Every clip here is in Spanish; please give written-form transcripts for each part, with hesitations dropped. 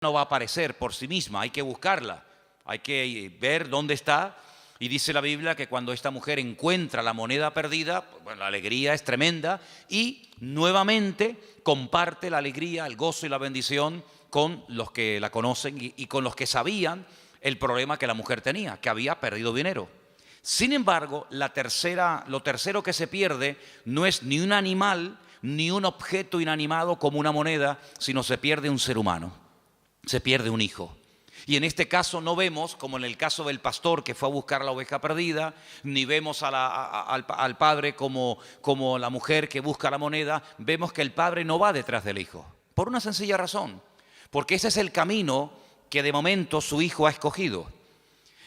no va a aparecer por sí misma, hay que buscarla, hay que ver dónde está. Y dice la Biblia que cuando esta mujer encuentra la moneda perdida, bueno, la alegría es tremenda y nuevamente comparte la alegría, el gozo y la bendición con los que la conocen y con los que sabían el problema que la mujer tenía, que había perdido dinero. Sin embargo, lo tercero que se pierde no es ni un animal ni un objeto inanimado como una moneda, sino se pierde un ser humano, se pierde un hijo. Y en este caso no vemos, como en el caso del pastor que fue a buscar la oveja perdida, ni vemos al padre como la mujer que busca la moneda. Vemos que el padre no va detrás del hijo, por una sencilla razón, porque ese es el camino que de momento su hijo ha escogido.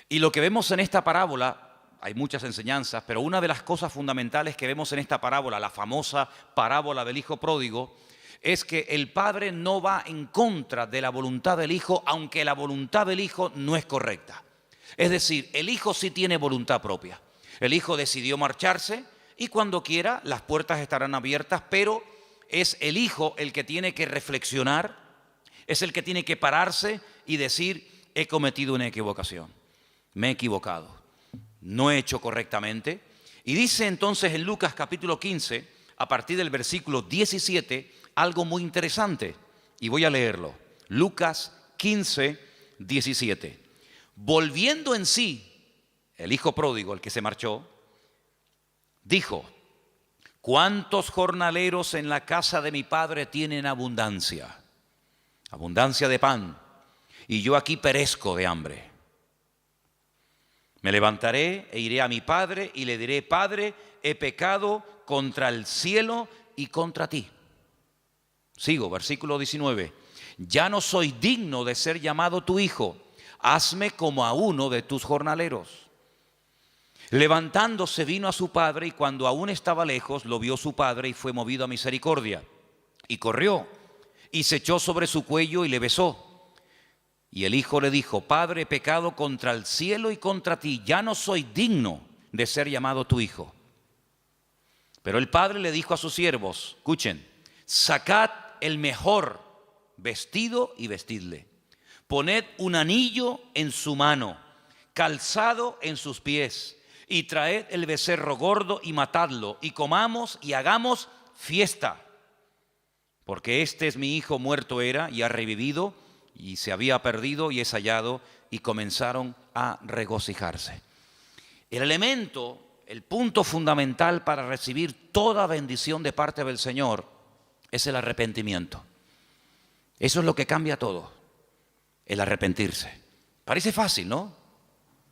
Y lo que vemos en esta parábola, hay muchas enseñanzas, pero una de las cosas fundamentales que vemos en esta parábola, la famosa parábola del hijo pródigo, es que el padre no va en contra de la voluntad del hijo, aunque la voluntad del hijo no es correcta. Es decir, el hijo sí tiene voluntad propia. El hijo decidió marcharse y cuando quiera las puertas estarán abiertas, pero es el hijo el que tiene que reflexionar, es el que tiene que pararse y decir: he cometido una equivocación, me he equivocado, no he hecho correctamente. Y dice entonces en Lucas capítulo 15, a partir del versículo 17, algo muy interesante, y voy a leerlo. Lucas 15, 17. Volviendo en sí, el hijo pródigo, el que se marchó, dijo: ¿cuántos jornaleros en la casa de mi padre tienen abundancia? Abundancia de pan, y yo aquí perezco de hambre. Me levantaré e iré a mi padre y le diré: Padre, he pecado contra el cielo y contra ti. Sigo, versículo 19. Ya no soy digno de ser llamado tu hijo, hazme como a uno de tus jornaleros. Levantándose vino a su padre y cuando aún estaba lejos lo vio su padre y fue movido a misericordia. Y corrió y se echó sobre su cuello y le besó. Y el hijo le dijo: Padre, he pecado contra el cielo y contra ti, ya no soy digno de ser llamado tu hijo. Pero el padre le dijo a sus siervos, escuchen: sacad el mejor vestido y vestidle. Poned un anillo en su mano, calzado en sus pies, y traed el becerro gordo y matadlo, y comamos y hagamos fiesta. Porque este es mi hijo, muerto era y ha revivido, y se había perdido y es hallado, y comenzaron a regocijarse. El elemento, el punto fundamental para recibir toda bendición de parte del Señor es el arrepentimiento. Eso es lo que cambia todo, el arrepentirse. Parece fácil, ¿no?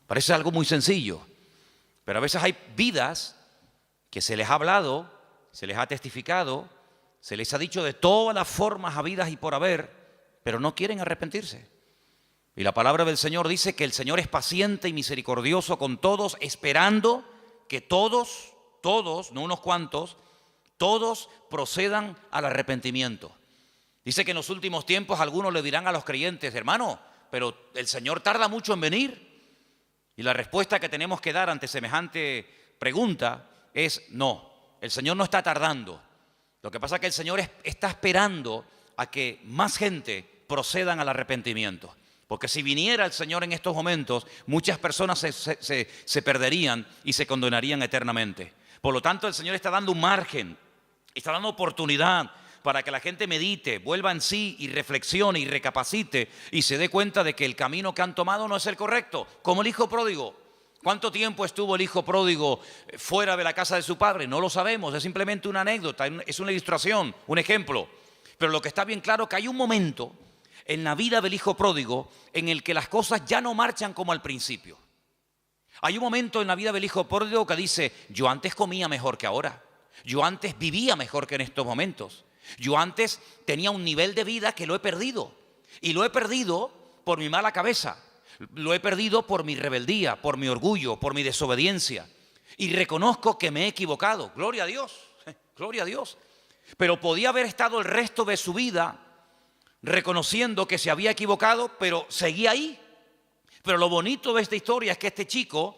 Parece algo muy sencillo, pero a veces hay vidas que se les ha hablado, se les ha testificado, se les ha dicho de todas las formas habidas y por haber, pero no quieren arrepentirse. Y la palabra del Señor dice que el Señor es paciente y misericordioso con todos, esperando que todos, no unos cuantos, todos procedan al arrepentimiento. Dice que en los últimos tiempos algunos le dirán a los creyentes: hermano, pero el Señor tarda mucho en venir. Y la respuesta que tenemos que dar ante semejante pregunta es: no, el Señor no está tardando. Lo que pasa es que el Señor está esperando a que más gente procedan al arrepentimiento. Porque si viniera el Señor en estos momentos, muchas personas se perderían y se condenarían eternamente. Por lo tanto, el Señor está dando un margen, está dando oportunidad para que la gente medite, vuelva en sí y reflexione y recapacite y se dé cuenta de que el camino que han tomado no es el correcto. Como el hijo pródigo. ¿Cuánto tiempo estuvo el hijo pródigo fuera de la casa de su padre? No lo sabemos, es simplemente una anécdota, es una ilustración, un ejemplo. Pero lo que está bien claro es que hay un momento en la vida del hijo pródigo en el que las cosas ya no marchan como al principio. Hay un momento en la vida del hijo pródigo que dice: yo antes comía mejor que ahora, yo antes vivía mejor que en estos momentos, yo antes tenía un nivel de vida que lo he perdido, y lo he perdido por mi mala cabeza, lo he perdido por mi rebeldía, por mi orgullo, por mi desobediencia, y reconozco que me he equivocado. Gloria a Dios, gloria a Dios. Pero podía haber estado el resto de su vida reconociendo que se había equivocado, pero seguía ahí. Pero lo bonito de esta historia es que este chico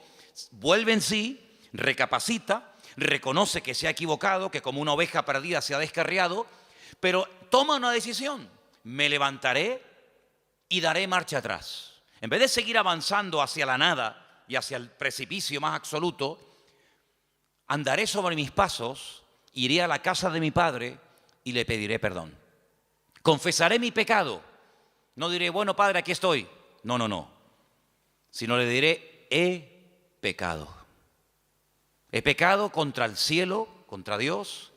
vuelve en sí, recapacita, reconoce que se ha equivocado, que como una oveja perdida se ha descarriado, pero toma una decisión: me levantaré y daré marcha atrás. En vez de seguir avanzando hacia la nada y hacia el precipicio más absoluto, andaré sobre mis pasos, iré a la casa de mi padre y le pediré perdón. Confesaré mi pecado. No diré, bueno, padre, aquí estoy. No, no, no. Sino le diré, he pecado. He pecado contra el cielo, contra Dios,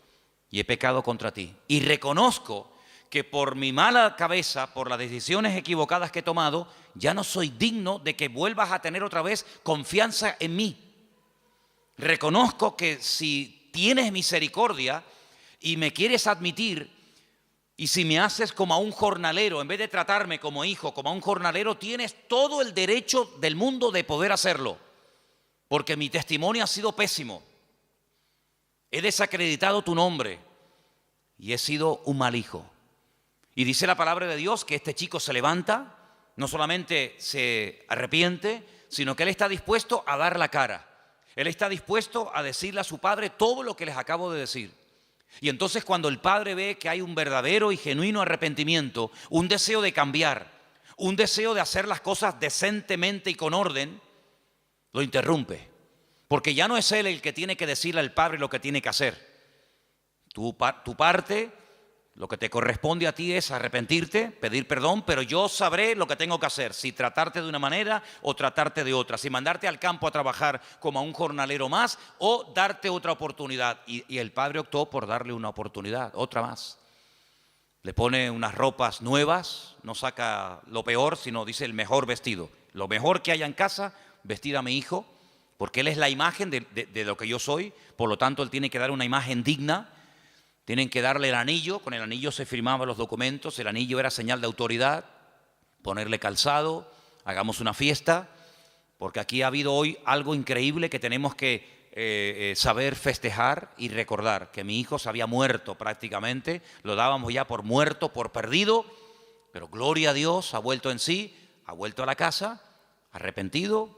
y he pecado contra ti. Y reconozco que por mi mala cabeza, por las decisiones equivocadas que he tomado, ya no soy digno de que vuelvas a tener otra vez confianza en mí. Reconozco que si tienes misericordia y me quieres admitir, y si me haces como a un jornalero, en vez de tratarme como hijo, como a un jornalero, tienes todo el derecho del mundo de poder hacerlo. Porque mi testimonio ha sido pésimo. He desacreditado tu nombre y he sido un mal hijo. Y dice la palabra de Dios que este chico se levanta, no solamente se arrepiente, sino que él está dispuesto a dar la cara. Él está dispuesto a decirle a su padre todo lo que les acabo de decir. Y entonces cuando el padre ve que hay un verdadero y genuino arrepentimiento, un deseo de cambiar, un deseo de hacer las cosas decentemente y con orden, lo interrumpe. Porque ya no es él el que tiene que decirle al padre lo que tiene que hacer. Tu parte, lo que te corresponde a ti es arrepentirte, pedir perdón, pero yo sabré lo que tengo que hacer, si tratarte de una manera o tratarte de otra, si mandarte al campo a trabajar como a un jornalero más o darte otra oportunidad. Y el padre optó por darle una oportunidad, otra más. Le pone unas ropas nuevas, no saca lo peor, sino dice el mejor vestido. Lo mejor que haya en casa, vestir a mi hijo, porque él es la imagen de lo que yo soy, por lo tanto él tiene que dar una imagen digna. Tienen que darle el anillo, con el anillo se firmaban los documentos, el anillo era señal de autoridad, ponerle calzado, hagamos una fiesta, porque aquí ha habido hoy algo increíble que tenemos que saber festejar y recordar, que mi hijo se había muerto prácticamente, lo dábamos ya por muerto, por perdido, pero gloria a Dios, ha vuelto en sí, ha vuelto a la casa, arrepentido,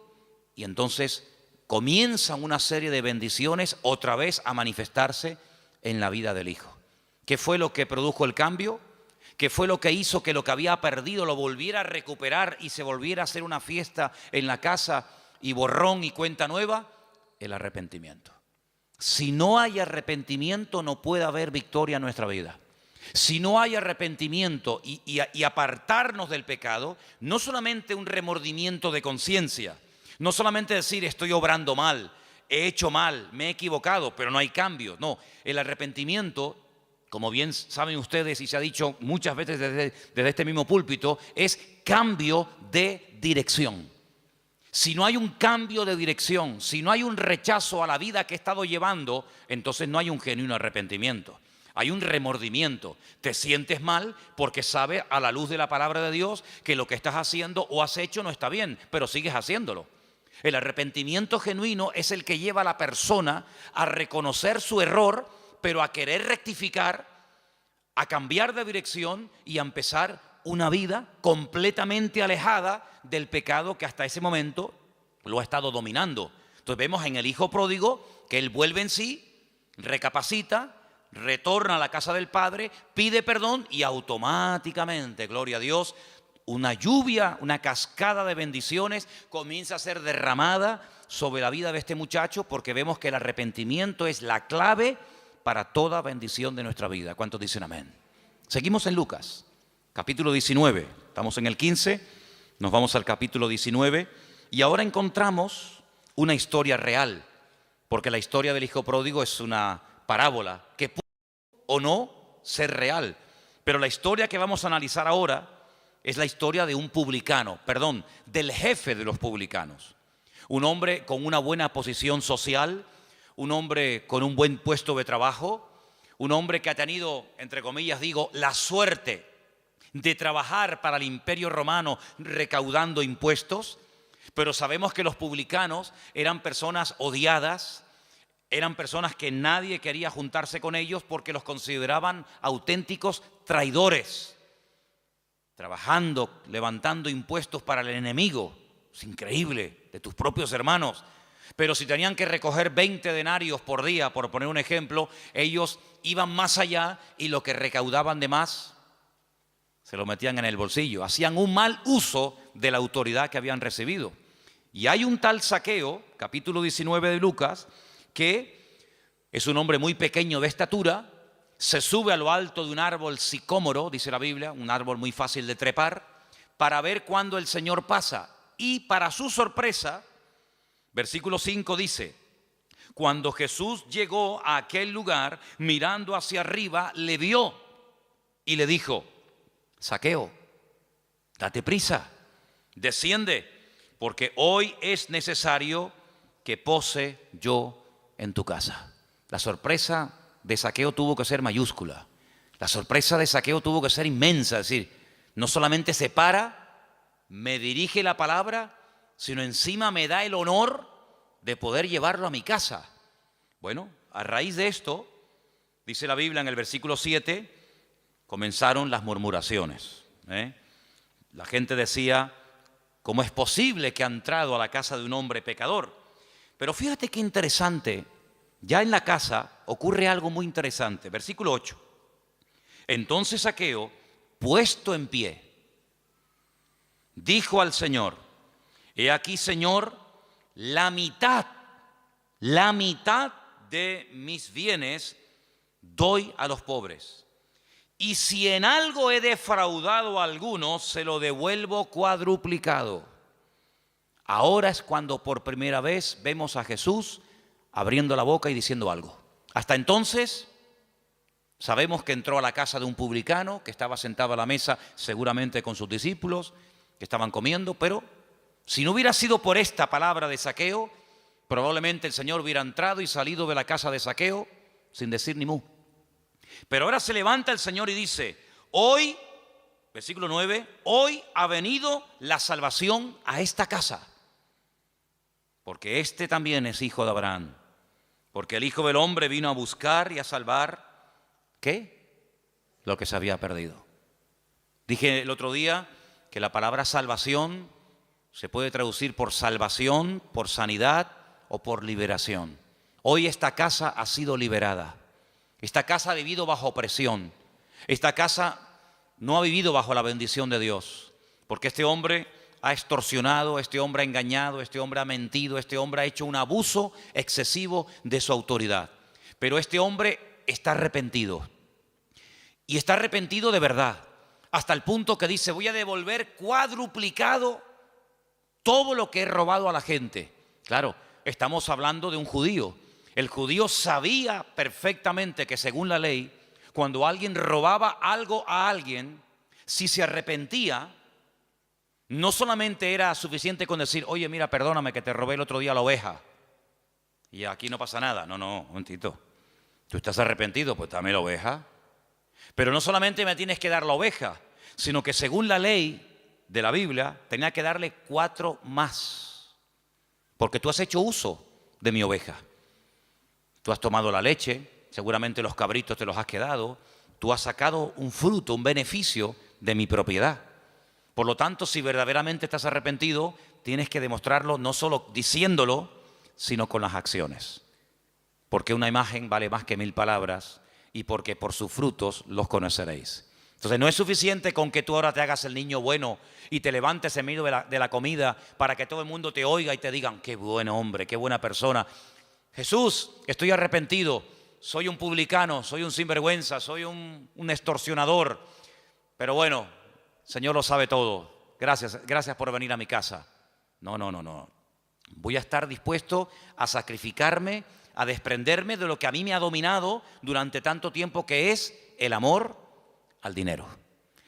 y entonces comienzan una serie de bendiciones otra vez a manifestarse en la vida del hijo. ¿Qué fue lo que produjo el cambio? ¿Qué fue lo que hizo que lo que había perdido lo volviera a recuperar y se volviera a hacer una fiesta en la casa y borrón y cuenta nueva? El arrepentimiento. Si no hay arrepentimiento, no puede haber victoria en nuestra vida. Si no hay arrepentimiento y apartarnos del pecado, no solamente un remordimiento de conciencia, no solamente decir estoy obrando mal, he hecho mal, me he equivocado, pero no hay cambio. No, el arrepentimiento, como bien saben ustedes y se ha dicho muchas veces desde este mismo púlpito, es cambio de dirección. Si no hay un cambio de dirección, si no hay un rechazo a la vida que he estado llevando, entonces no hay un genuino arrepentimiento. Hay un remordimiento. Te sientes mal porque sabes a la luz de la palabra de Dios que lo que estás haciendo o has hecho no está bien, pero sigues haciéndolo. El arrepentimiento genuino es el que lleva a la persona a reconocer su error, pero a querer rectificar, a cambiar de dirección y a empezar una vida completamente alejada del pecado que hasta ese momento lo ha estado dominando. Entonces vemos en el hijo pródigo que él vuelve en sí, recapacita, retorna a la casa del padre, pide perdón y automáticamente, gloria a Dios, una lluvia, una cascada de bendiciones comienza a ser derramada sobre la vida de este muchacho, porque vemos que el arrepentimiento es la clave para toda bendición de nuestra vida. ¿Cuántos dicen amén? Seguimos en Lucas, capítulo 19. Estamos en el 15, nos vamos al capítulo 19 y ahora encontramos una historia real, porque la historia del hijo pródigo es una parábola que puede o no ser real. Pero la historia que vamos a analizar ahora es la historia de un publicano, del jefe de los publicanos. Un hombre con una buena posición social, un hombre con un buen puesto de trabajo, un hombre que ha tenido, entre comillas digo, la suerte de trabajar para el Imperio Romano recaudando impuestos, pero sabemos que los publicanos eran personas odiadas, eran personas que nadie quería juntarse con ellos porque los consideraban auténticos traidores. Trabajando, levantando impuestos para el enemigo, es increíble, de tus propios hermanos. Pero si tenían que recoger 20 denarios por día, por poner un ejemplo, ellos iban más allá y lo que recaudaban de más se lo metían en el bolsillo. Hacían un mal uso de la autoridad que habían recibido. Y hay un tal Zaqueo, capítulo 19 de Lucas, que es un hombre muy pequeño de estatura, se sube a lo alto de un árbol sicómoro, dice la Biblia, un árbol muy fácil de trepar, para ver cuándo el Señor pasa. Y para su sorpresa, versículo 5 dice: cuando Jesús llegó a aquel lugar, mirando hacia arriba, le vio y le dijo: Zaqueo, date prisa, desciende, porque hoy es necesario que pose yo en tu casa. La sorpresa de Zaqueo tuvo que ser mayúscula. La sorpresa de Zaqueo tuvo que ser inmensa. Es decir, no solamente se para, me dirige la palabra, sino encima me da el honor de poder llevarlo a mi casa. Bueno, a raíz de esto, dice la Biblia en el versículo 7, comenzaron las murmuraciones. La gente decía: ¿cómo es posible que ha entrado a la casa de un hombre pecador? Pero fíjate qué interesante, ya en la casa ocurre algo muy interesante. Versículo 8. Entonces Zaqueo, puesto en pie, dijo al Señor: he aquí, Señor, la mitad de mis bienes doy a los pobres. Y si en algo he defraudado a alguno, se lo devuelvo cuadruplicado. Ahora es cuando por primera vez vemos a Jesús abriendo la boca y diciendo algo. Hasta entonces sabemos que entró a la casa de un publicano, que estaba sentado a la mesa seguramente con sus discípulos, que estaban comiendo, pero si no hubiera sido por esta palabra de Zaqueo, probablemente el Señor hubiera entrado y salido de la casa de Zaqueo sin decir ni mu. Pero ahora se levanta el Señor y dice: hoy, versículo 9, hoy ha venido la salvación a esta casa, porque este también es hijo de Abraham, porque el Hijo del Hombre vino a buscar y a salvar, ¿qué? Lo que se había perdido. Dije el otro día que la palabra salvación se puede traducir por salvación, por sanidad o por liberación. Hoy esta casa ha sido liberada. Esta casa ha vivido bajo opresión. Esta casa no ha vivido bajo la bendición de Dios, porque este hombre ha extorsionado, este hombre ha engañado, este hombre ha mentido, este hombre ha hecho un abuso excesivo de su autoridad. Pero este hombre está arrepentido, y está arrepentido de verdad, hasta el punto que dice: voy a devolver cuadruplicado todo lo que he robado a la gente. Claro, estamos hablando de un judío. El judío sabía perfectamente que según la ley, cuando alguien robaba algo a alguien, si se arrepentía, no solamente era suficiente con decir: oye, mira, perdóname que te robé el otro día la oveja y aquí no pasa nada. No, un momentito. Tú estás arrepentido, pues dame la oveja. Pero no solamente me tienes que dar la oveja, sino que según la ley de la Biblia, tenía que darle 4 más, porque tú has hecho uso de mi oveja. Tú has tomado la leche, seguramente los cabritos te los has quedado, tú has sacado un fruto, un beneficio de mi propiedad. Por lo tanto, si verdaderamente estás arrepentido, tienes que demostrarlo no solo diciéndolo, sino con las acciones. Porque una imagen vale más que 1000 palabras, y porque por sus frutos los conoceréis. Entonces no es suficiente con que tú ahora te hagas el niño bueno y te levantes en medio de la comida para que todo el mundo te oiga y te digan: qué buen hombre, qué buena persona. Jesús, estoy arrepentido, soy un publicano, soy un sinvergüenza, soy un extorsionador, pero bueno, Señor lo sabe todo, gracias por venir a mi casa. No. Voy a estar dispuesto a sacrificarme, a desprenderme de lo que a mí me ha dominado durante tanto tiempo, que es el amor al dinero.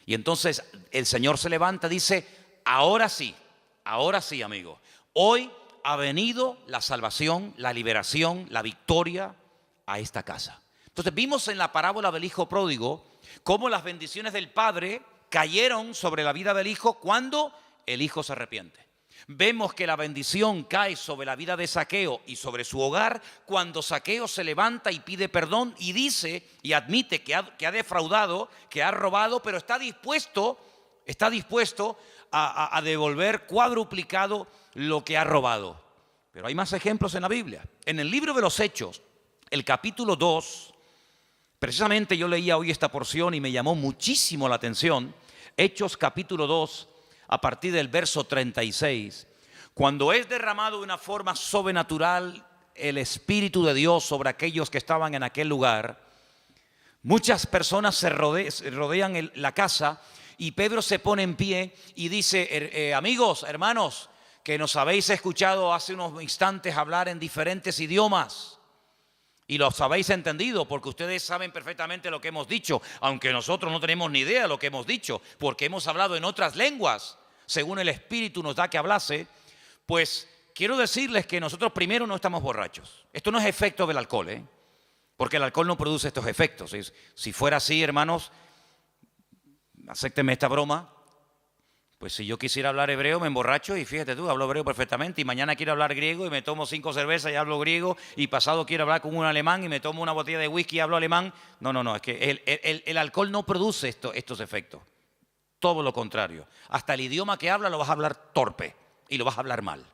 Y entonces el Señor se levanta y dice: ahora sí, amigo, hoy ha venido la salvación, la liberación, la victoria a esta casa. Entonces vimos en la parábola del hijo pródigo cómo las bendiciones del Padre cayeron sobre la vida del hijo cuando el hijo se arrepiente. Vemos que la bendición cae sobre la vida de Zaqueo y sobre su hogar cuando Zaqueo se levanta y pide perdón y dice y admite que ha defraudado, que ha robado, pero está dispuesto a devolver cuadruplicado lo que ha robado. Pero hay más ejemplos en la Biblia. En el libro de los Hechos, el capítulo 2, precisamente yo leía hoy esta porción y me llamó muchísimo la atención. Hechos capítulo 2, a partir del verso 36, cuando es derramado de una forma sobrenatural el Espíritu de Dios sobre aquellos que estaban en aquel lugar, muchas personas se rodean la casa y Pedro se pone en pie y dice, amigos, hermanos, que nos habéis escuchado hace unos instantes hablar en diferentes idiomas y los habéis entendido porque ustedes saben perfectamente lo que hemos dicho, aunque nosotros no tenemos ni idea de lo que hemos dicho, porque hemos hablado en otras lenguas, según el Espíritu nos da que hablase. Pues quiero decirles que nosotros primero no estamos borrachos. Esto no es efecto del alcohol, porque el alcohol no produce estos efectos. Si fuera así, hermanos, acéptenme esta broma. Pues si yo quisiera hablar hebreo, me emborracho y fíjate tú, hablo hebreo perfectamente. Y mañana quiero hablar griego y me tomo 5 cervezas y hablo griego. Y pasado quiero hablar con un alemán y me tomo una botella de whisky y hablo alemán. No, es que el alcohol no produce estos efectos. Todo lo contrario. Hasta el idioma que habla lo vas a hablar torpe y lo vas a hablar mal.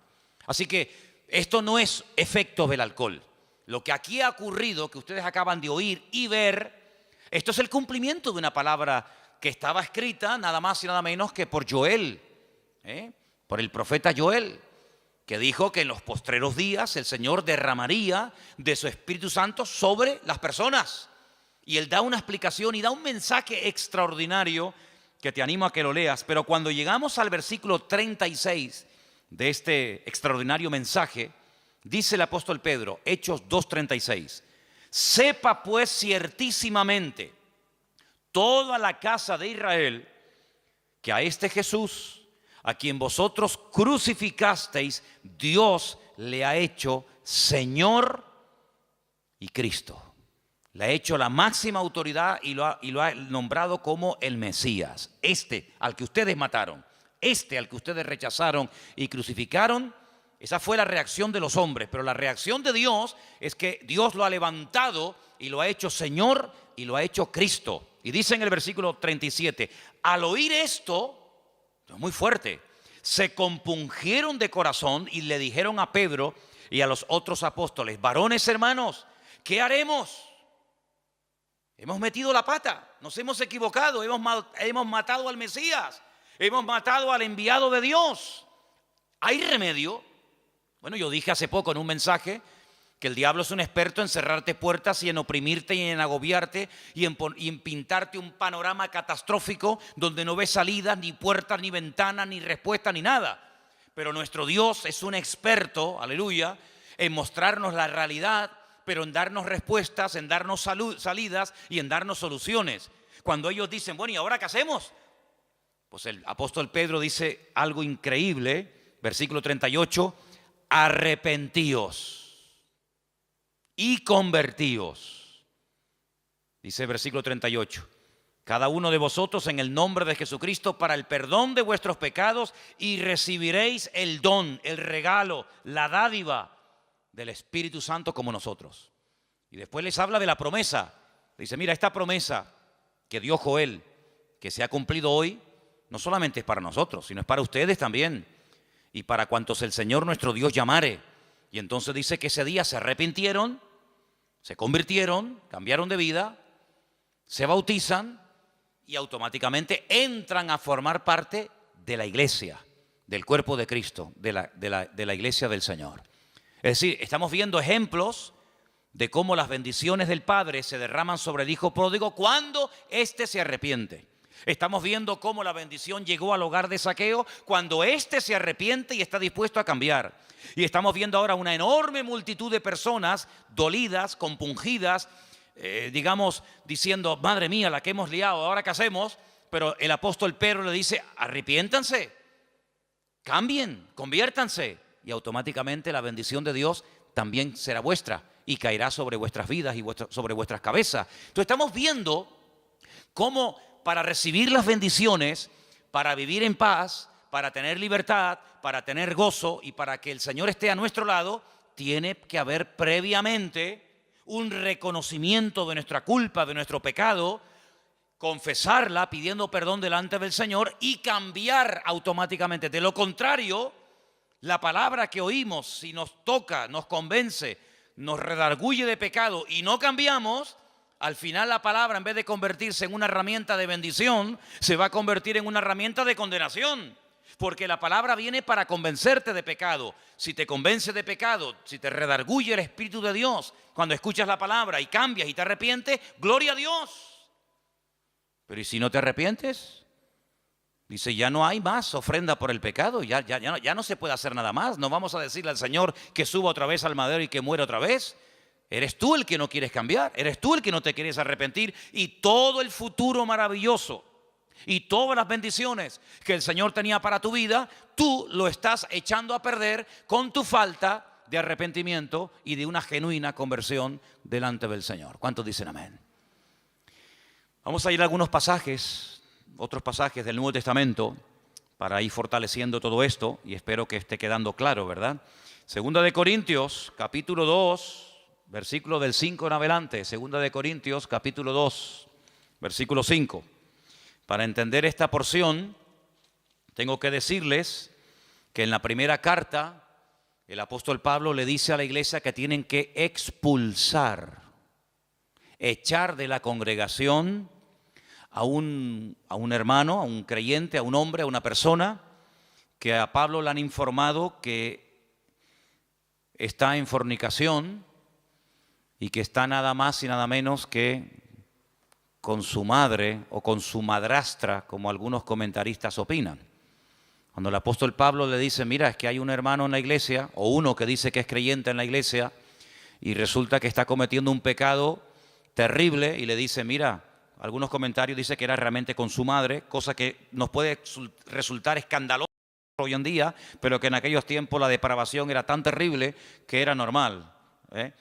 Así que esto no es efecto del alcohol. Lo que aquí ha ocurrido, que ustedes acaban de oír y ver, esto es el cumplimiento de una palabra que estaba escrita nada más y nada menos que por Joel, por el profeta Joel, que dijo que en los postreros días el Señor derramaría de su Espíritu Santo sobre las personas. Y Él da una explicación y da un mensaje extraordinario que te animo a que lo leas. Pero cuando llegamos al versículo 36 de este extraordinario mensaje, dice el apóstol Pedro, Hechos 2:36, sepa pues ciertísimamente toda la casa de Israel que a este Jesús, a quien vosotros crucificasteis, Dios le ha hecho Señor y Cristo. Le ha hecho la máxima autoridad y lo ha nombrado como el Mesías. Este al que ustedes mataron, este al que ustedes rechazaron y crucificaron. Esa fue la reacción de los hombres, pero la reacción de Dios es que Dios lo ha levantado y lo ha hecho Señor y lo ha hecho Cristo. Y dice en el versículo 37, al oír esto, es muy fuerte, se compungieron de corazón y le dijeron a Pedro y a los otros apóstoles, varones hermanos, ¿qué haremos? Hemos metido la pata, nos hemos equivocado, hemos matado al Mesías, hemos matado al enviado de Dios. ¿Hay remedio? Bueno, yo dije hace poco en un mensaje que el diablo es un experto en cerrarte puertas y en oprimirte y en agobiarte y en pintarte un panorama catastrófico donde no ves salidas, ni puertas, ni ventanas, ni respuestas, ni nada. Pero nuestro Dios es un experto, aleluya, en mostrarnos la realidad, pero en darnos respuestas, en darnos salidas y en darnos soluciones. Cuando ellos dicen, bueno, ¿y ahora qué hacemos? Pues el apóstol Pedro dice algo increíble, versículo 38, arrepentíos y convertíos. Dice el versículo 38, cada uno de vosotros en el nombre de Jesucristo para el perdón de vuestros pecados y recibiréis el don, el regalo, la dádiva del Espíritu Santo como nosotros. Y después les habla de la promesa. Dice, mira, esta promesa que dio Joel, que se ha cumplido hoy, no solamente es para nosotros, sino es para ustedes también y para cuantos el Señor nuestro Dios llamare. Y entonces dice que ese día se arrepintieron, se convirtieron, cambiaron de vida, se bautizan y automáticamente entran a formar parte de la iglesia, del cuerpo de Cristo, de la iglesia del Señor. Es decir, estamos viendo ejemplos de cómo las bendiciones del Padre se derraman sobre el Hijo pródigo cuando éste se arrepiente. Estamos viendo cómo la bendición llegó al hogar de Zaqueo cuando éste se arrepiente y está dispuesto a cambiar. Y estamos viendo ahora una enorme multitud de personas dolidas, compungidas, digamos, diciendo, madre mía, la que hemos liado, ¿ahora qué hacemos? Pero el apóstol Pedro le dice, arrepiéntanse, cambien, conviértanse. Y automáticamente la bendición de Dios también será vuestra y caerá sobre vuestras vidas y sobre vuestras cabezas. Entonces estamos viendo cómo para recibir las bendiciones, para vivir en paz, para tener libertad, para tener gozo y para que el Señor esté a nuestro lado, tiene que haber previamente un reconocimiento de nuestra culpa, de nuestro pecado, confesarla pidiendo perdón delante del Señor y cambiar automáticamente. De lo contrario, la palabra que oímos, si nos toca, nos convence, nos redarguye de pecado y no cambiamos, Al final la palabra, en vez de convertirse en una herramienta de bendición, se va a convertir en una herramienta de condenación. Porque la palabra viene para convencerte de pecado. Si te convence de pecado, si te redarguye el Espíritu de Dios, cuando escuchas la palabra y cambias y te arrepientes, gloria a Dios. Pero ¿y si no te arrepientes? Dice, ya no hay más ofrenda por el pecado, ya no se puede hacer nada más. No vamos a decirle al Señor que suba otra vez al madero y que muera otra vez. Eres tú el que no quieres cambiar, eres tú el que no te quieres arrepentir, y todo el futuro maravilloso y todas las bendiciones que el Señor tenía para tu vida, tú lo estás echando a perder con tu falta de arrepentimiento y de una genuina conversión delante del Señor. ¿Cuántos dicen amén? Vamos a ir a algunos pasajes, otros pasajes del Nuevo Testamento, para ir fortaleciendo todo esto, y espero que esté quedando claro, ¿verdad? Segunda de Corintios, capítulo 2, versículo del 5 en adelante. Segunda de Corintios, capítulo 2, versículo 5. Para entender esta porción, tengo que decirles que en la primera carta, el apóstol Pablo le dice a la iglesia que tienen que expulsar, echar de la congregación a un hermano, a un creyente, a un hombre, a una persona que a Pablo le han informado que está en fornicación y que está nada más y nada menos que con su madre o con su madrastra, como algunos comentaristas opinan. Cuando el apóstol Pablo le dice, mira, es que hay un hermano en la iglesia, o uno que dice que es creyente en la iglesia, y resulta que está cometiendo un pecado terrible, y le dice, mira, algunos comentarios dicen que era realmente con su madre, cosa que nos puede resultar escandalosa hoy en día, pero que en aquellos tiempos la depravación era tan terrible que era normal, ¿eh?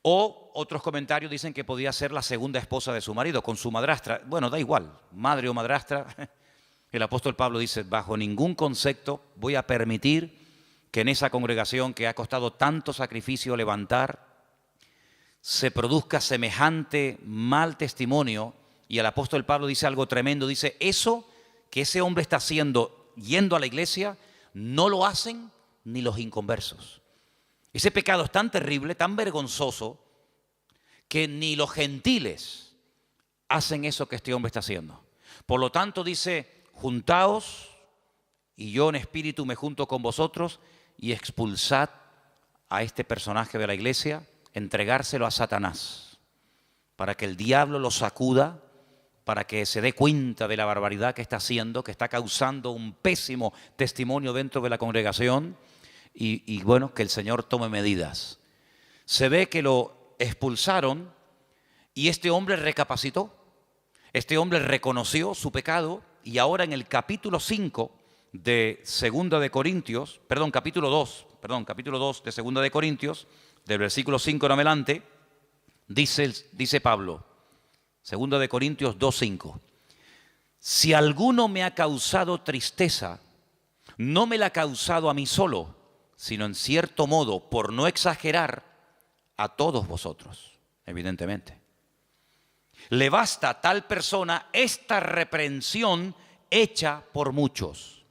O otros comentarios dicen que podía ser la segunda esposa de su marido, con su madrastra. Bueno, da igual, madre o madrastra. El apóstol Pablo dice, bajo ningún concepto voy a permitir que en esa congregación que ha costado tanto sacrificio levantar, se produzca semejante mal testimonio. Y el apóstol Pablo dice algo tremendo, dice, eso que ese hombre está haciendo yendo a la iglesia, no lo hacen ni los inconversos. Ese pecado es tan terrible, tan vergonzoso, que ni los gentiles hacen eso que este hombre está haciendo. Por lo tanto dice, juntaos, y yo en espíritu me junto con vosotros, y expulsad a este personaje de la iglesia, entregárselo a Satanás, para que el diablo lo sacuda, para que se dé cuenta de la barbaridad que está haciendo, que está causando un pésimo testimonio dentro de la congregación, y bueno, que el Señor tome medidas. Se ve que lo expulsaron y este hombre recapacitó. Este hombre reconoció su pecado y ahora en el capítulo 5 de Segunda de Corintios, capítulo 2 de Segunda de Corintios, del versículo 5 en adelante, dice Pablo, Segunda de Corintios 2:5, si alguno me ha causado tristeza, no me la ha causado a mí solo, sino en cierto modo, por no exagerar, a todos vosotros, evidentemente. Le basta a tal persona esta reprensión hecha por muchos.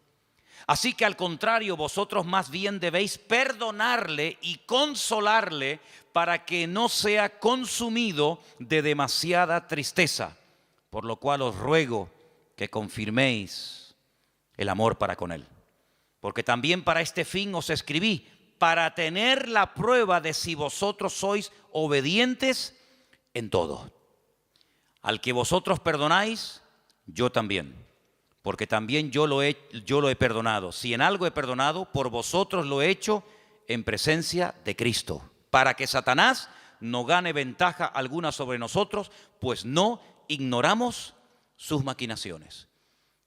Así que al contrario, vosotros más bien debéis perdonarle y consolarle para que no sea consumido de demasiada tristeza, por lo cual os ruego que confirméis el amor para con él. Porque también para este fin os escribí, para tener la prueba de si vosotros sois obedientes en todo. Al que vosotros perdonáis, yo también, porque también yo lo he perdonado. Si en algo he perdonado, por vosotros lo he hecho en presencia de Cristo, para que Satanás no gane ventaja alguna sobre nosotros, pues no ignoramos sus maquinaciones.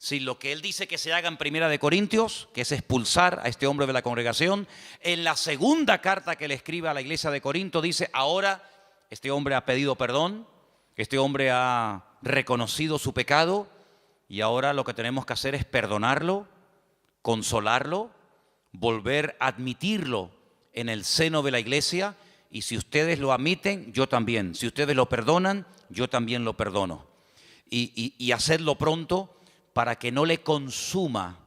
Si lo que él dice que se haga en Primera de Corintios, que es expulsar a este hombre de la congregación, en la segunda carta que le escribe a la iglesia de Corinto dice, ahora este hombre ha pedido perdón, este hombre ha reconocido su pecado y ahora lo que tenemos que hacer es perdonarlo, consolarlo, volver a admitirlo en el seno de la iglesia, y si ustedes lo admiten, yo también. Si ustedes lo perdonan, yo también lo perdono. Y hacerlo pronto, para que no le consuma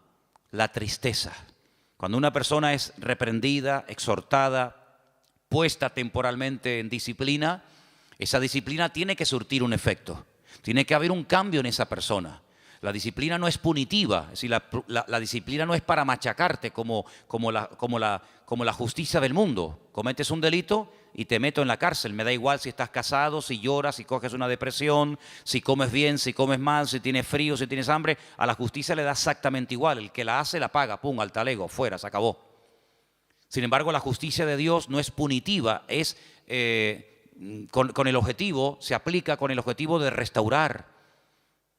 la tristeza. Cuando una persona es reprendida, exhortada, puesta temporalmente en disciplina, Esa disciplina tiene que surtir un efecto. Tiene que haber un cambio en esa persona. La disciplina no es punitiva, es decir, la disciplina no es para machacarte como la justicia del mundo. Cometes un delito y te meto en la cárcel. Me da igual si estás casado, si lloras, si coges una depresión, si comes bien, si comes mal, si tienes frío, si tienes hambre. A la justicia le da exactamente igual. El que la hace, la paga. Pum, al talego, fuera, se acabó. Sin embargo, la justicia de Dios no es punitiva, es con el objetivo, se aplica con el objetivo de restaurar.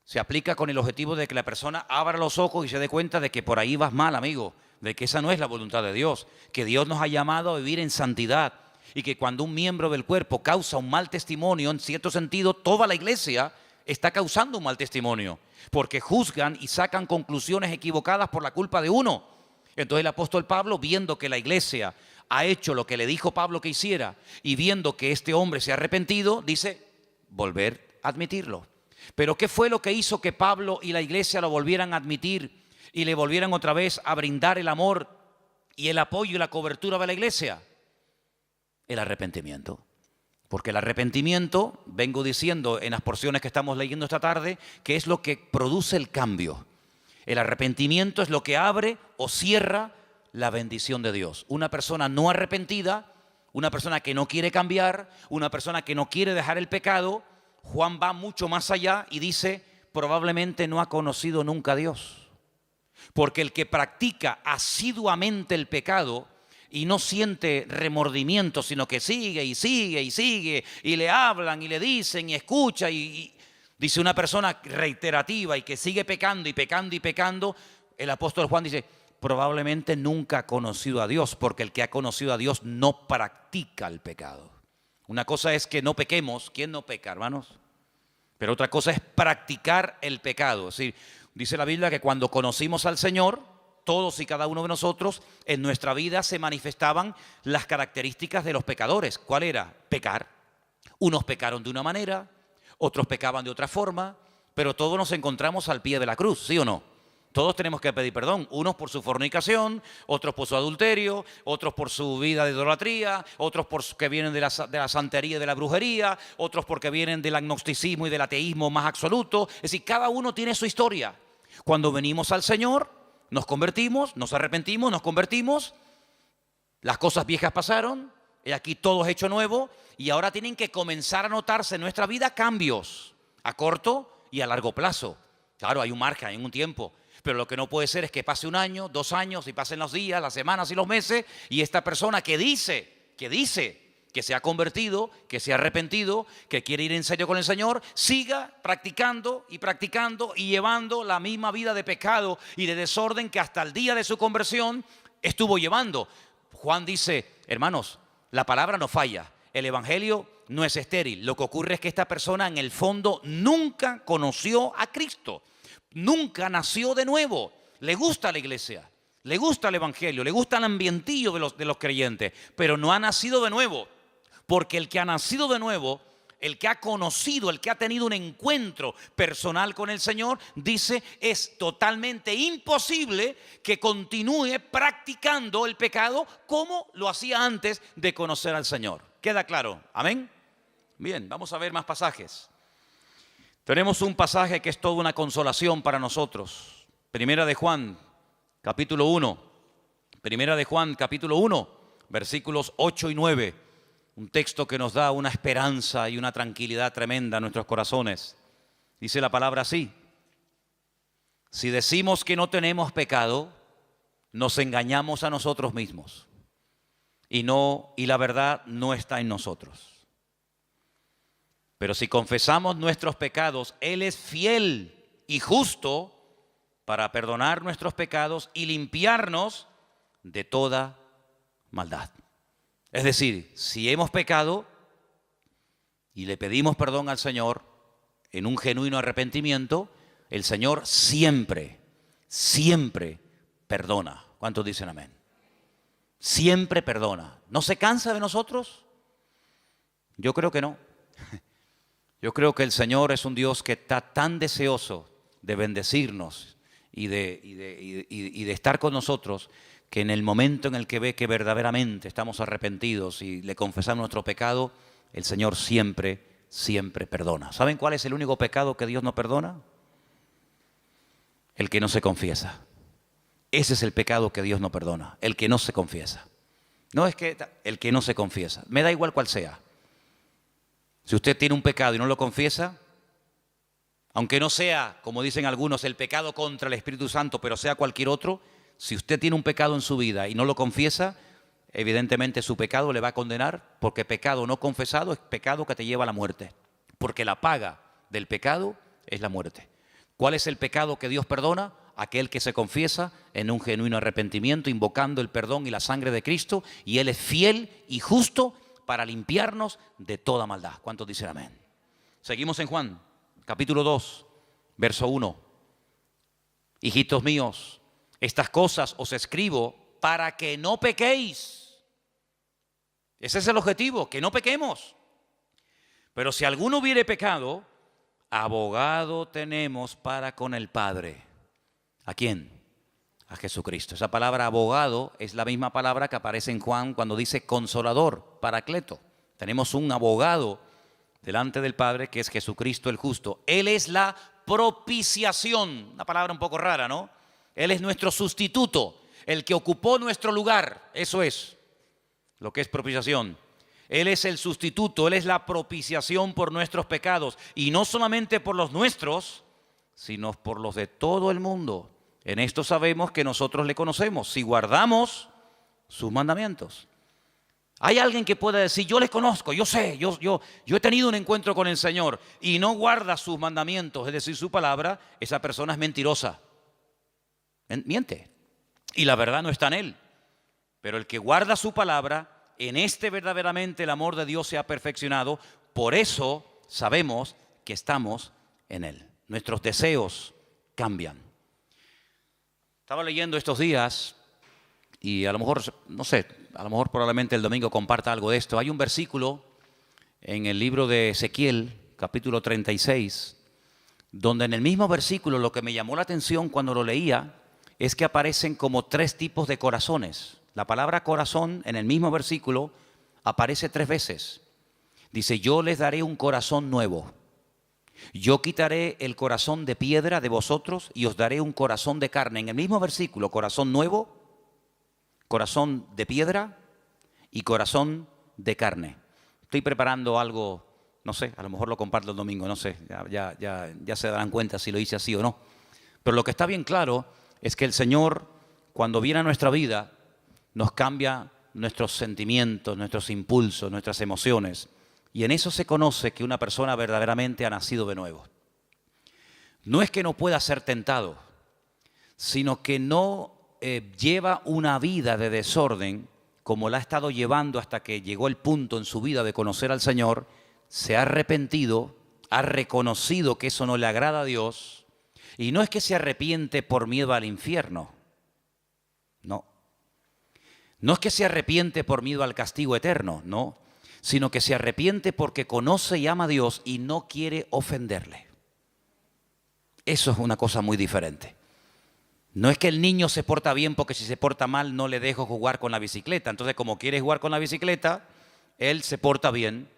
Se aplica con el objetivo de que la persona abra los ojos y se dé cuenta de que por ahí vas mal, amigo, de que esa no es la voluntad de Dios, que Dios nos ha llamado a vivir en santidad y que cuando un miembro del cuerpo causa un mal testimonio, en cierto sentido, toda la iglesia está causando un mal testimonio, porque juzgan y sacan conclusiones equivocadas por la culpa de uno. Entonces el apóstol Pablo, viendo que la iglesia ha hecho lo que le dijo Pablo que hiciera y viendo que este hombre se ha arrepentido, dice, volver a admitirlo. Pero ¿qué fue lo que hizo que Pablo y la iglesia lo volvieran a admitir y le volvieran otra vez a brindar el amor y el apoyo y la cobertura de la iglesia? El arrepentimiento. Porque el arrepentimiento, vengo diciendo en las porciones que estamos leyendo esta tarde, que es lo que produce el cambio. El arrepentimiento es lo que abre o cierra la bendición de Dios. Una persona no arrepentida, una persona que no quiere cambiar, una persona que no quiere dejar el pecado, Juan va mucho más allá y dice, probablemente no ha conocido nunca a Dios. Porque el que practica asiduamente el pecado y no siente remordimiento, sino que sigue y sigue y sigue, y le hablan y le dicen y escucha, y dice una persona reiterativa y que sigue pecando y pecando y pecando, el apóstol Juan dice, probablemente nunca ha conocido a Dios, porque el que ha conocido a Dios no practica el pecado. Una cosa es que no pequemos. ¿Quién no peca, hermanos? Pero otra cosa es practicar el pecado. Es decir, dice la Biblia que cuando conocimos al Señor, todos y cada uno de nosotros, en nuestra vida se manifestaban las características de los pecadores. ¿Cuál era? Pecar. Unos pecaron de una manera, otros pecaban de otra forma, pero todos nos encontramos al pie de la cruz, ¿sí o no? Todos tenemos que pedir perdón, unos por su fornicación, otros por su adulterio, otros por su vida de idolatría, otros porque vienen de la santería y de la brujería, otros porque vienen del agnosticismo y del ateísmo más absoluto. Es decir, cada uno tiene su historia. Cuando venimos al Señor, nos convertimos, nos arrepentimos, nos convertimos, las cosas viejas pasaron, y aquí todo es hecho nuevo, y ahora tienen que comenzar a notarse en nuestra vida cambios, a corto y a largo plazo. Claro, hay un margen, hay un tiempo. Pero lo que no puede ser es que pase un año, 2 años y pasen los días, las semanas y los meses y esta persona que dice que se ha convertido, que se ha arrepentido, que quiere ir en serio con el Señor, siga practicando y llevando la misma vida de pecado y de desorden que hasta el día de su conversión estuvo llevando. Juan dice, hermanos, la palabra no falla, el evangelio no es estéril. Lo que ocurre es que esta persona en el fondo nunca conoció a Cristo. Nunca nació de nuevo. Le gusta la iglesia, le gusta el evangelio, le gusta el ambientillo de los creyentes, pero no ha nacido de nuevo. Porque el que ha nacido de nuevo, el que ha conocido, el que ha tenido un encuentro personal con el Señor, dice, es totalmente imposible que continúe practicando el pecado como lo hacía antes de conocer al Señor. ¿Queda claro? ¿Amén? Bien, vamos a ver más pasajes. Tenemos un pasaje que es toda una consolación para nosotros. Primera de Juan, capítulo 1. Primera de Juan, capítulo 1, versículos 8 y 9. Un texto que nos da una esperanza y una tranquilidad tremenda a nuestros corazones. Dice la palabra así: si decimos que no tenemos pecado, nos engañamos a nosotros mismos. Y la verdad no está en nosotros. Pero si confesamos nuestros pecados, Él es fiel y justo para perdonar nuestros pecados y limpiarnos de toda maldad. Es decir, si hemos pecado y le pedimos perdón al Señor en un genuino arrepentimiento, el Señor siempre perdona. ¿Cuántos dicen amén? Siempre perdona. ¿No se cansa de nosotros? Yo creo que no. Yo creo que el Señor es un Dios que está tan deseoso de bendecirnos y de estar con nosotros, que en el momento en el que ve que verdaderamente estamos arrepentidos y le confesamos nuestro pecado, el Señor siempre, siempre perdona. ¿Saben cuál es el único pecado que Dios no perdona? El que no se confiesa. Ese es el pecado que Dios no perdona, el que no se confiesa. No es que el que no se confiesa, me da igual cuál sea. Si usted tiene un pecado y no lo confiesa, aunque no sea, como dicen algunos, el pecado contra el Espíritu Santo, pero sea cualquier otro, si usted tiene un pecado en su vida y no lo confiesa, evidentemente su pecado le va a condenar, porque pecado no confesado es pecado que te lleva a la muerte, porque la paga del pecado es la muerte. ¿Cuál es el pecado que Dios perdona? Aquel que se confiesa en un genuino arrepentimiento, invocando el perdón y la sangre de Cristo, y Él es fiel y justo para limpiarnos de toda maldad. ¿Cuántos dicen amén? Seguimos en Juan, capítulo 2, verso 1. Hijitos míos, estas cosas os escribo para que no pequéis. Ese es el objetivo, que no pequemos. Pero si alguno hubiere pecado, abogado tenemos para con el Padre. ¿A quién? A Jesucristo. Esa palabra abogado es la misma palabra que aparece en Juan cuando dice consolador, paracleto. Tenemos un abogado delante del Padre que es Jesucristo el justo. Él es la propiciación. Una palabra un poco rara, ¿no? Él es nuestro sustituto, el que ocupó nuestro lugar. Eso es lo que es propiciación. Él es el sustituto, Él es la propiciación por nuestros pecados. Y no solamente por los nuestros, sino por los de todo el mundo. En esto sabemos que nosotros le conocemos, si guardamos sus mandamientos. Hay alguien que pueda decir, yo le conozco, yo sé, yo he tenido un encuentro con el Señor y no guarda sus mandamientos, es decir, su palabra. Esa persona es mentirosa. Miente. Y la verdad no está en él. Pero el que guarda su palabra, en este verdaderamente el amor de Dios se ha perfeccionado. Por eso sabemos que estamos en él. Nuestros deseos cambian. Estaba leyendo estos días y a lo mejor, no sé, a lo mejor probablemente el domingo comparta algo de esto. Hay un versículo en el libro de Ezequiel, capítulo 36, donde en el mismo versículo lo que me llamó la atención cuando lo leía es que aparecen como 3 tipos de corazones. La palabra corazón en el mismo versículo aparece 3 veces. Dice, yo les daré un corazón nuevo. Yo quitaré el corazón de piedra de vosotros y os daré un corazón de carne. En el mismo versículo, corazón nuevo, corazón de piedra y corazón de carne. Estoy preparando algo, no sé, a lo mejor lo comparto el domingo, no sé, ya se darán cuenta si lo hice así o no. Pero lo que está bien claro es que el Señor, cuando viene a nuestra vida, nos cambia nuestros sentimientos, nuestros impulsos, nuestras emociones. Y en eso se conoce que una persona verdaderamente ha nacido de nuevo. No es que no pueda ser tentado, sino que no lleva una vida de desorden como la ha estado llevando hasta que llegó el punto en su vida de conocer al Señor, se ha arrepentido, ha reconocido que eso no le agrada a Dios, y no es que se arrepiente por miedo al infierno, no. No es que se arrepiente por miedo al castigo eterno, no, sino que se arrepiente porque conoce y ama a Dios y no quiere ofenderle. Eso es una cosa muy diferente. No es que el niño se porta bien porque si se porta mal no le dejo jugar con la bicicleta. Entonces, como quiere jugar con la bicicleta, él se porta bien,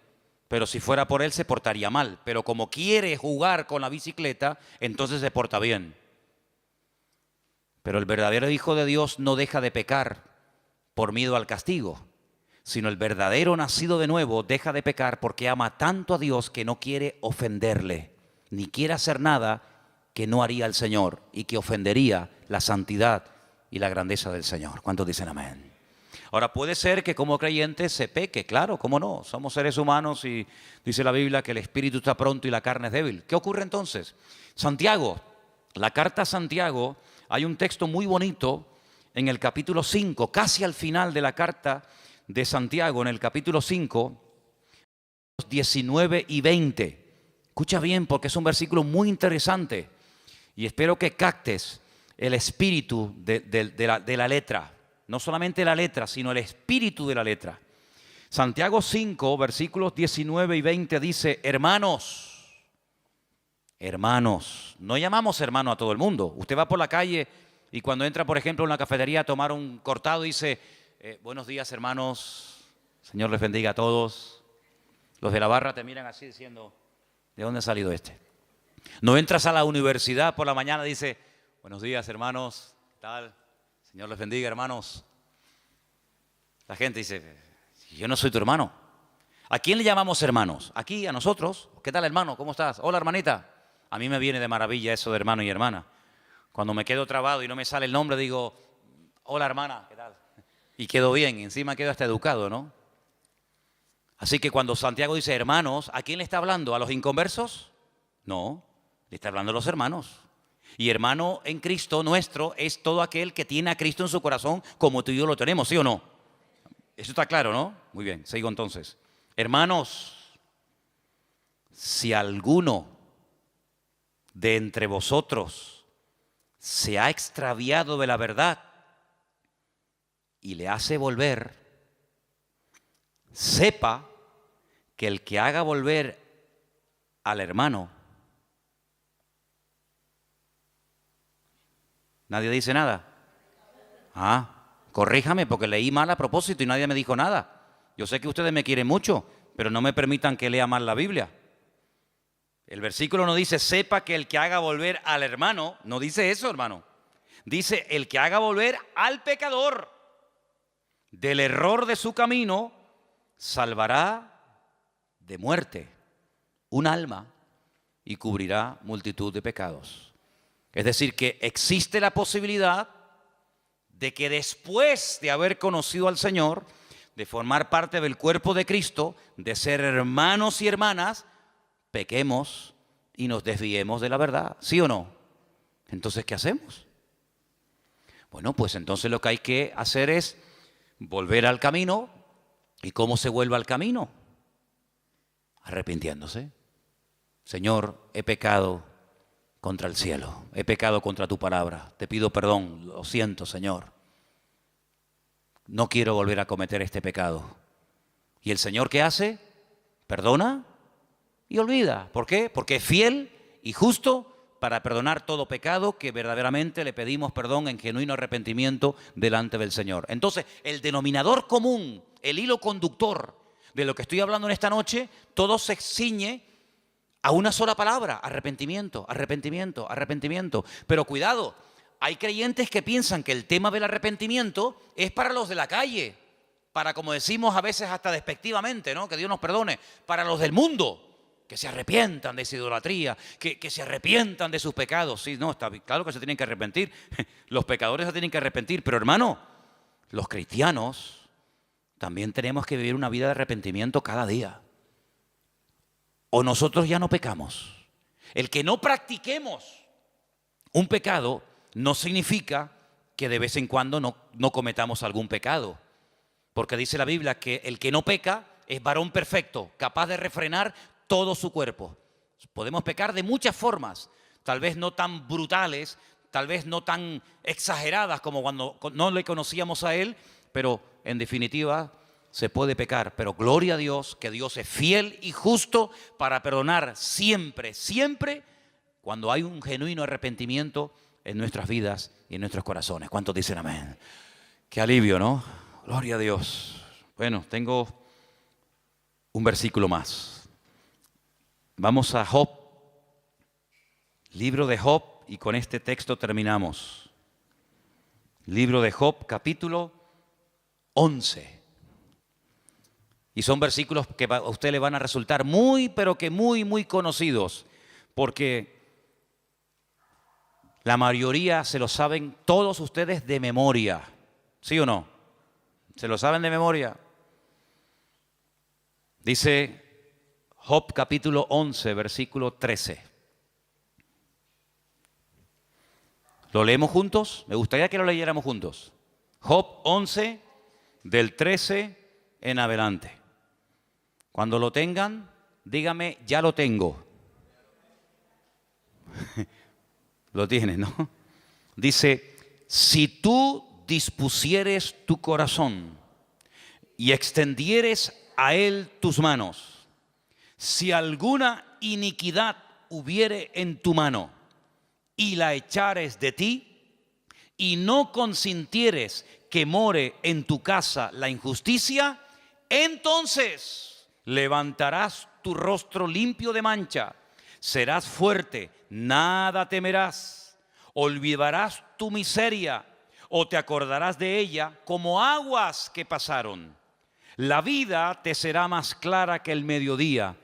pero si fuera por él se portaría mal. Pero como quiere jugar con la bicicleta, entonces se porta bien. Pero el verdadero Hijo de Dios no deja de pecar por miedo al castigo, sino el verdadero nacido de nuevo deja de pecar porque ama tanto a Dios que no quiere ofenderle, ni quiere hacer nada que no haría el Señor y que ofendería la santidad y la grandeza del Señor. ¿Cuántos dicen amén? Ahora, puede ser que como creyentes se peque, claro, cómo no, somos seres humanos y dice la Biblia que el espíritu está pronto y la carne es débil. ¿Qué ocurre entonces? Santiago, la carta a Santiago, hay un texto muy bonito en el capítulo 5, casi al final de la carta de Santiago, en el capítulo 5, 19 y 20. Escucha bien porque es un versículo muy interesante y espero que captes el espíritu de la letra. No solamente la letra, sino el espíritu de la letra. Santiago 5, versículos 19 y 20 dice, hermanos, no llamamos hermano a todo el mundo. Usted va por la calle y cuando entra, por ejemplo, en una cafetería a tomar un cortado, dice, buenos días, hermanos, Señor les bendiga a todos. Los de la barra te miran así diciendo, ¿de dónde ha salido este? No entras a la universidad por la mañana y dice, buenos días hermanos, ¿qué tal? Señor les bendiga hermanos. La gente dice, yo no soy tu hermano. ¿A quién le llamamos hermanos? Aquí, a nosotros. ¿Qué tal hermano? ¿Cómo estás? Hola hermanita. A mí me viene de maravilla eso de hermano y hermana. Cuando me quedo trabado y no me sale el nombre, digo, hola hermana, ¿qué tal? Y quedo bien, encima quedo hasta educado, ¿no? Así que cuando Santiago dice hermanos, ¿a quién le está hablando? ¿A los inconversos? No, le está hablando a los hermanos. Y hermano en Cristo nuestro es todo aquel que tiene a Cristo en su corazón como tú y yo lo tenemos, ¿sí o no? Eso está claro, ¿no? Muy bien, sigo entonces. Hermanos, si alguno de entre vosotros se ha extraviado de la verdad y le hace volver, sepa que el que haga volver al hermano, nadie dice nada. Corríjame porque leí mal a propósito y nadie me dijo nada. Yo sé que ustedes me quieren mucho, pero no me permitan que lea mal la Biblia. El versículo no dice, sepa que el que haga volver al hermano, no dice eso, hermano. Dice, el que haga volver al pecador del error de su camino, salvará de muerte un alma y cubrirá multitud de pecados. Es decir, que existe la posibilidad de que después de haber conocido al Señor, de formar parte del cuerpo de Cristo, de ser hermanos y hermanas, pequemos y nos desviemos de la verdad, ¿sí o no? Entonces, ¿qué hacemos? Bueno, pues entonces lo que hay que hacer es volver al camino. ¿Y cómo se vuelve al camino? Arrepintiéndose. Señor, he pecado contra el cielo, he pecado contra tu palabra, te pido perdón, lo siento, Señor. No quiero volver a cometer este pecado. ¿Y el Señor qué hace? Perdona y olvida. ¿Por qué? Porque es fiel y justo para perdonar todo pecado que verdaderamente le pedimos perdón en genuino arrepentimiento delante del Señor. Entonces, el denominador común, el hilo conductor de lo que estoy hablando en esta noche, todo se ciñe a una sola palabra: arrepentimiento, arrepentimiento, arrepentimiento. Pero cuidado, hay creyentes que piensan que el tema del arrepentimiento es para los de la calle, para, como decimos a veces hasta despectivamente, ¿no? Que Dios nos perdone, para los del mundo, que se arrepientan de esa idolatría, que se arrepientan de sus pecados. Sí, no, está claro que se tienen que arrepentir, los pecadores se tienen que arrepentir, pero hermano, los cristianos también tenemos que vivir una vida de arrepentimiento cada día. O nosotros ya no pecamos. El que no practiquemos un pecado no significa que de vez en cuando no cometamos algún pecado. Porque dice la Biblia que el que no peca es varón perfecto, capaz de refrenar todo su cuerpo. Podemos pecar de muchas formas, tal vez no tan brutales, tal vez no tan exageradas como cuando no le conocíamos a Él, pero en definitiva se puede pecar. Pero gloria a Dios, que Dios es fiel y justo para perdonar siempre, siempre, cuando hay un genuino arrepentimiento en nuestras vidas y en nuestros corazones. ¿Cuántos dicen amén? Qué alivio, ¿no? Gloria a Dios. Bueno, tengo un versículo más. Vamos a Job, libro de Job, y con este texto terminamos. Libro de Job, capítulo 11. Y son versículos que a usted le van a resultar muy, pero que muy, muy conocidos, porque la mayoría se lo saben todos ustedes de memoria. ¿Sí o no? ¿Se lo saben de memoria? Dice Job capítulo 11, versículo 13. ¿Lo leemos juntos? Me gustaría que lo leyéramos juntos. Job 11, del 13 en adelante. Cuando lo tengan, dígame, ya lo tengo. Lo tienes, ¿no? Dice, si tú dispusieres tu corazón y extendieres a él tus manos, si alguna iniquidad hubiere en tu mano y la echares de ti, y no consintieres que more en tu casa la injusticia, entonces levantarás tu rostro limpio de mancha, serás fuerte, nada temerás, olvidarás tu miseria o te acordarás de ella como aguas que pasaron. La vida te será más clara que el mediodía,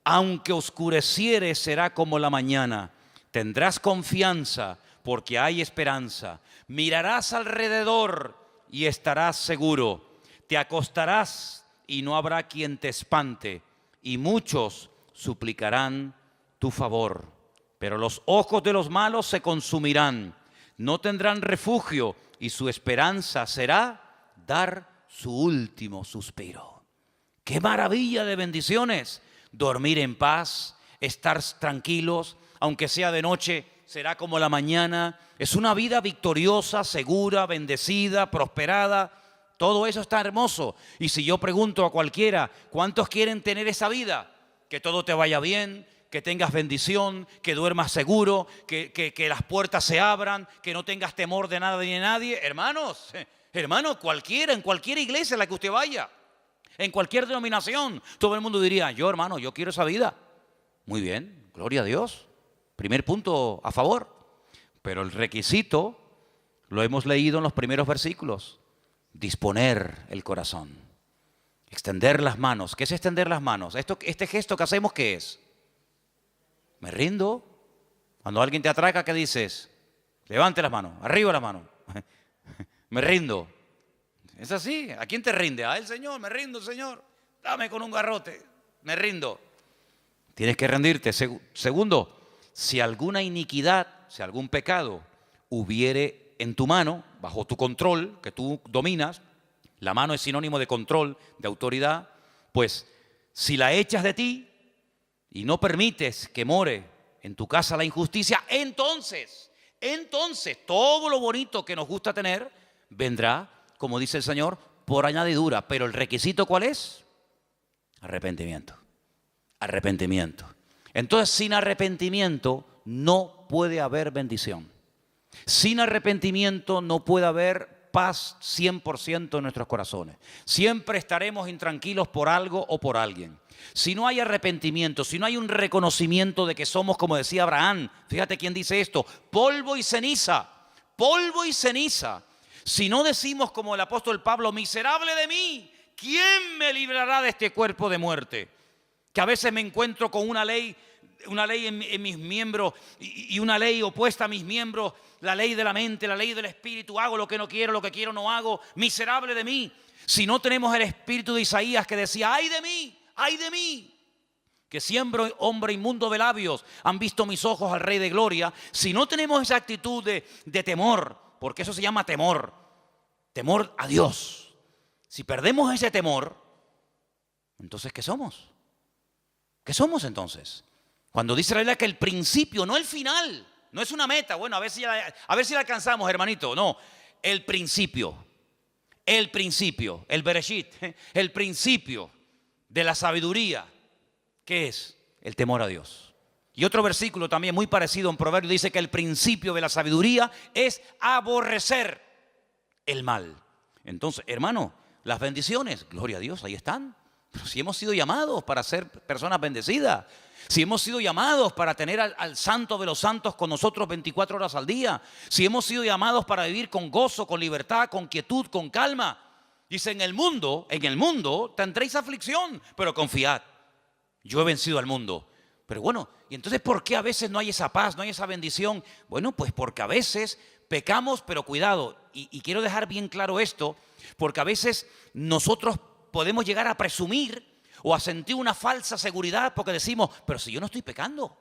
aunque oscureciere será como la mañana. Tendrás confianza porque hay esperanza. Mirarás alrededor y estarás seguro. Te acostarás y no habrá quien te espante, y muchos suplicarán tu favor. Pero los ojos de los malos se consumirán, no tendrán refugio, y su esperanza será dar su último suspiro. ¡Qué maravilla de bendiciones! Dormir en paz, estar tranquilos, aunque sea de noche, será como la mañana. Es una vida victoriosa, segura, bendecida, prosperada. Todo eso está hermoso. Y si yo pregunto a cualquiera, ¿cuántos quieren tener esa vida? Que todo te vaya bien, que tengas bendición, que duermas seguro, que las puertas se abran, que no tengas temor de nada ni de nadie. Hermanos, cualquiera, en cualquier iglesia a la que usted vaya, en cualquier denominación, todo el mundo diría, yo hermano, yo quiero esa vida. Muy bien, gloria a Dios. Primer punto a favor. Pero el requisito lo hemos leído en los primeros versículos. Disponer el corazón. Extender las manos. ¿Qué es extender las manos? Este gesto que hacemos, ¿qué es? Me rindo. Cuando alguien te atraca, ¿qué dices? Levante las manos, arriba las manos. Me rindo. Es así. ¿A quién te rinde? A él, Señor, me rindo, Señor. Dame con un garrote. Me rindo. Tienes que rendirte. Segundo, si alguna iniquidad, si algún pecado hubiere en tu mano, bajo tu control, que tú dominas, la mano es sinónimo de control, de autoridad, pues si la echas de ti y no permites que more en tu casa la injusticia, entonces todo lo bonito que nos gusta tener vendrá, como dice el Señor, por añadidura. Pero el requisito, ¿cuál es? Arrepentimiento. Arrepentimiento. Entonces, sin arrepentimiento no puede haber bendición. Sin arrepentimiento no puede haber paz 100% en nuestros corazones. Siempre estaremos intranquilos por algo o por alguien. Si no hay arrepentimiento, si no hay un reconocimiento de que somos, como decía Abraham, fíjate quién dice esto, polvo y ceniza, polvo y ceniza. Si no decimos como el apóstol Pablo, miserable de mí, ¿quién me librará de este cuerpo de muerte? Que a veces me encuentro con una ley en mis miembros y una ley opuesta a mis miembros, la ley de la mente, la ley del espíritu, hago lo que no quiero, lo que quiero no hago, miserable de mí. Si no tenemos el espíritu de Isaías que decía, ay de mí, que siempre hombre inmundo de labios han visto mis ojos al Rey de Gloria. Si no tenemos esa actitud de temor, porque eso se llama temor a Dios. Si perdemos ese temor, entonces ¿qué somos? ¿Qué somos entonces? Cuando dice la Biblia que el principio, no el final, no es una meta, bueno, a ver si la alcanzamos, hermanito. No, el principio, el Bereshit, el principio de la sabiduría. ¿Qué es? El temor a Dios. Y otro versículo también muy parecido en Proverbios dice que el principio de la sabiduría es aborrecer el mal. Entonces, hermano, las bendiciones, gloria a Dios, ahí están. Pero si hemos sido llamados para ser personas bendecidas, si hemos sido llamados para tener al Santo de los Santos con nosotros 24 horas al día, si hemos sido llamados para vivir con gozo, con libertad, con quietud, con calma. Dice, en el mundo tendréis aflicción, pero confiad, yo he vencido al mundo. Pero bueno, ¿y entonces por qué a veces no hay esa paz, no hay esa bendición? Bueno, pues porque a veces pecamos, pero cuidado, y quiero dejar bien claro esto, porque a veces nosotros podemos llegar a presumir o a sentir una falsa seguridad porque decimos, pero si yo no estoy pecando.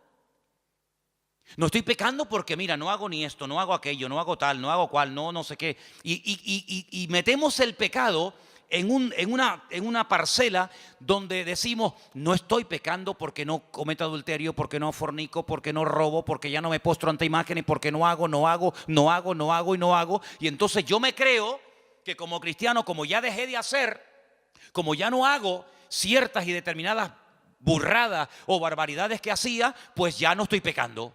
No estoy pecando porque mira, no hago ni esto, no hago aquello, no hago tal, no hago cual, no sé qué. Y metemos el pecado en una parcela donde decimos, no estoy pecando porque no cometo adulterio, porque no fornico, porque no robo, porque ya no me postro ante imágenes, porque no hago. Y entonces yo me creo que como cristiano, como ya dejé de hacer, como ya no hago ciertas y determinadas burradas o barbaridades que hacía, pues ya no estoy pecando.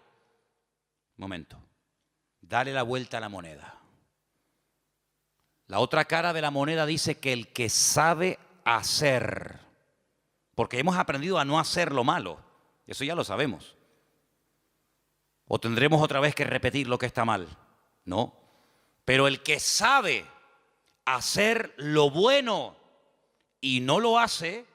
Momento, dale la vuelta a la moneda. La otra cara de la moneda dice que el que sabe hacer porque hemos aprendido a no hacer lo malo. Eso ya lo sabemos. ¿O tendremos otra vez que repetir lo que está mal? No. Pero el que sabe hacer lo bueno y no lo hace,